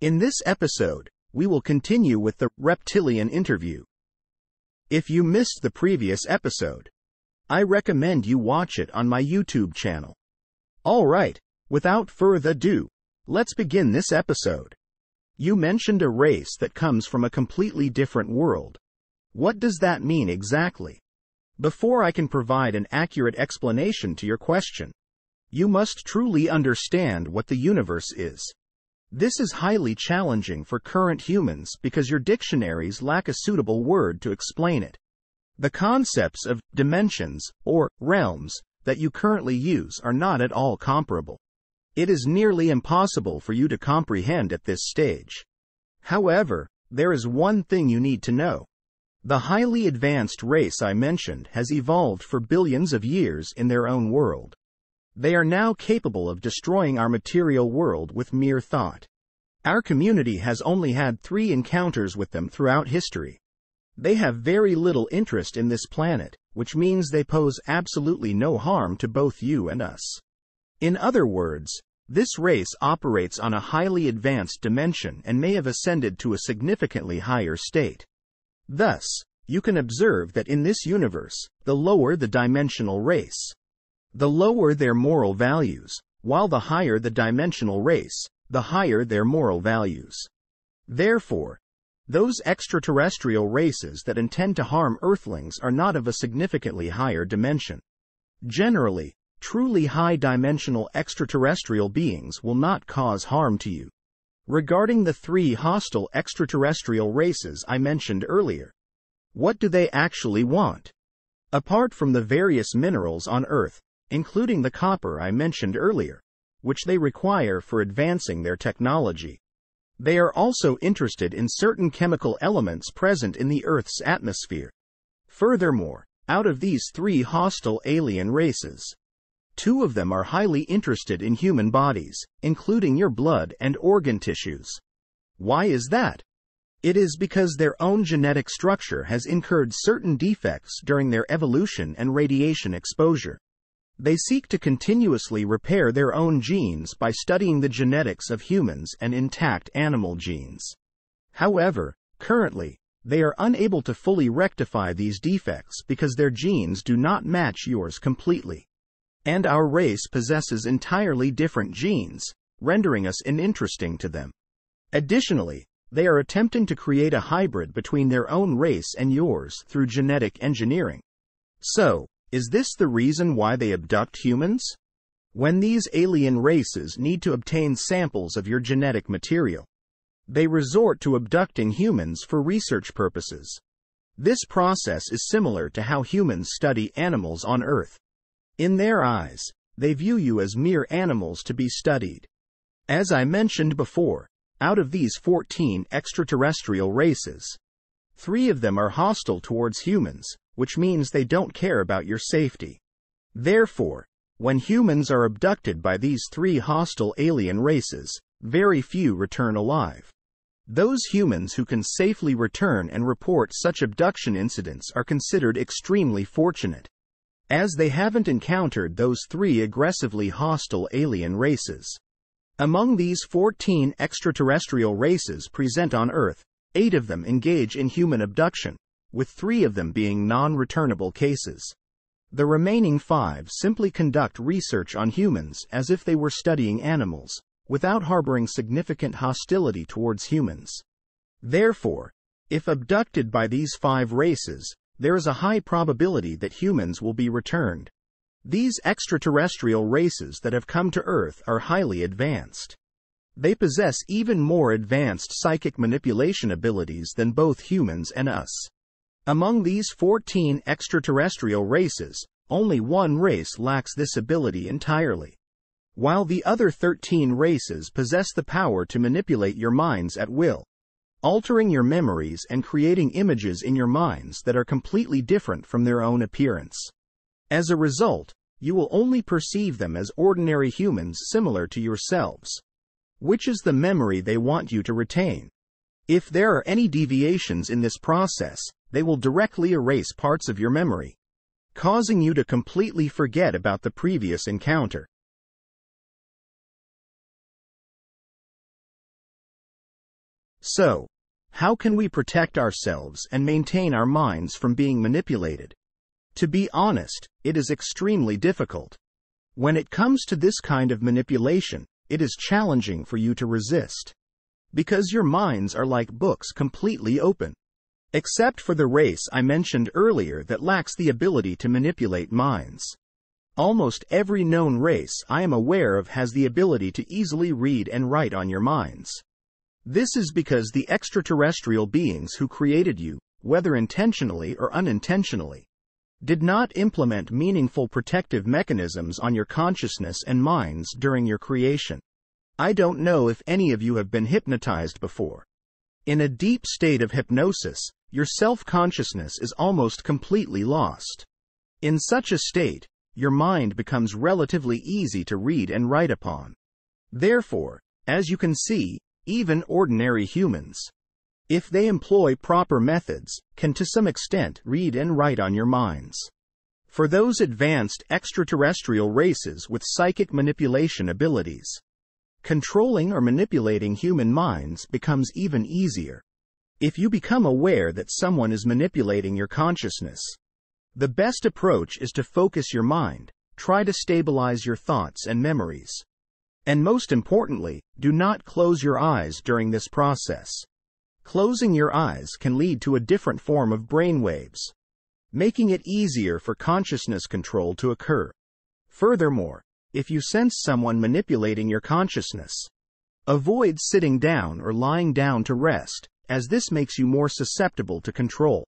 In this episode, we will continue with the reptilian interview. If you missed the previous episode, I recommend you watch it on my YouTube channel. Alright, without further ado, let's begin this episode. You mentioned a race that comes from a completely different world. What does that mean exactly? Before I can provide an accurate explanation to your question, you must truly understand what the universe is. This is highly challenging for current humans because your dictionaries lack a suitable word to explain it. The concepts of dimensions, or realms, that you currently use are not at all comparable. It is nearly impossible for you to comprehend at this stage. However, there is one thing you need to know. The highly advanced race I mentioned has evolved for billions of years in their own world. They are now capable of destroying our material world with mere thought. Our community has only had 3 encounters with them throughout history. They have very little interest in this planet, which means they pose absolutely no harm to both you and us. In other words, this race operates on a highly advanced dimension and may have ascended to a significantly higher state. Thus, you can observe that in this universe, the lower the dimensional race, the lower their moral values, while the higher the dimensional race, the higher their moral values. Therefore, those extraterrestrial races that intend to harm Earthlings are not of a significantly higher dimension. Generally, truly high-dimensional extraterrestrial beings will not cause harm to you. Regarding the 3 hostile extraterrestrial races I mentioned earlier, what do they actually want? Apart from the various minerals on Earth, including the copper I mentioned earlier, which they require for advancing their technology, they are also interested in certain chemical elements present in the Earth's atmosphere. Furthermore, out of these 3 hostile alien races, 2 of them are highly interested in human bodies, including your blood and organ tissues. Why is that? It is because their own genetic structure has incurred certain defects during their evolution and radiation exposure. They seek to continuously repair their own genes by studying the genetics of humans and intact animal genes. However, currently, they are unable to fully rectify these defects because their genes do not match yours completely. And our race possesses entirely different genes, rendering us uninteresting to them. Additionally, they are attempting to create a hybrid between their own race and yours through genetic engineering. So, is this the reason why they abduct humans? When these alien races need to obtain samples of your genetic material, they resort to abducting humans for research purposes. This process is similar to how humans study animals on Earth. In their eyes, they view you as mere animals to be studied. As I mentioned before, out of these 14 extraterrestrial races, 3 of them are hostile towards humans, which means they don't care about your safety. Therefore, when humans are abducted by these 3 hostile alien races, very few return alive. Those humans who can safely return and report such abduction incidents are considered extremely fortunate, as they haven't encountered those 3 aggressively hostile alien races. Among these 14 extraterrestrial races present on Earth, 8 of them engage in human abduction, with 3 of them being non-returnable cases. The remaining 5 simply conduct research on humans as if they were studying animals, without harboring significant hostility towards humans. Therefore, if abducted by these 5 races, there is a high probability that humans will be returned. These extraterrestrial races that have come to Earth are highly advanced. They possess even more advanced psychic manipulation abilities than both humans and us. Among these 14 extraterrestrial races, only 1 race lacks this ability entirely, while the other 13 races possess the power to manipulate your minds at will, altering your memories and creating images in your minds that are completely different from their own appearance. As a result, you will only perceive them as ordinary humans similar to yourselves. Which is the memory they want you to retain? If there are any deviations in this process, they will directly erase parts of your memory, causing you to completely forget about the previous encounter. So, how can we protect ourselves and maintain our minds from being manipulated? To be honest, it is extremely difficult. When it comes to this kind of manipulation, it is challenging for you to resist. Because your minds are like books completely open. Except for the race I mentioned earlier that lacks the ability to manipulate minds. Almost every known race I am aware of has the ability to easily read and write on your minds. This is because the extraterrestrial beings who created you, whether intentionally or unintentionally, did not implement meaningful protective mechanisms on your consciousness and minds during your creation. I don't know if any of you have been hypnotized before. In a deep state of hypnosis, your self-consciousness is almost completely lost. In such a state, your mind becomes relatively easy to read and write upon. Therefore, as you can see, even ordinary humans, if they employ proper methods, can to some extent read and write on your minds. For those advanced extraterrestrial races with psychic manipulation abilities, controlling or manipulating human minds becomes even easier. If you become aware that someone is manipulating your consciousness, the best approach is to focus your mind, try to stabilize your thoughts and memories. And most importantly, do not close your eyes during this process. Closing your eyes can lead to a different form of brainwaves, making it easier for consciousness control to occur. Furthermore, if you sense someone manipulating your consciousness, avoid sitting down or lying down to rest, as this makes you more susceptible to control.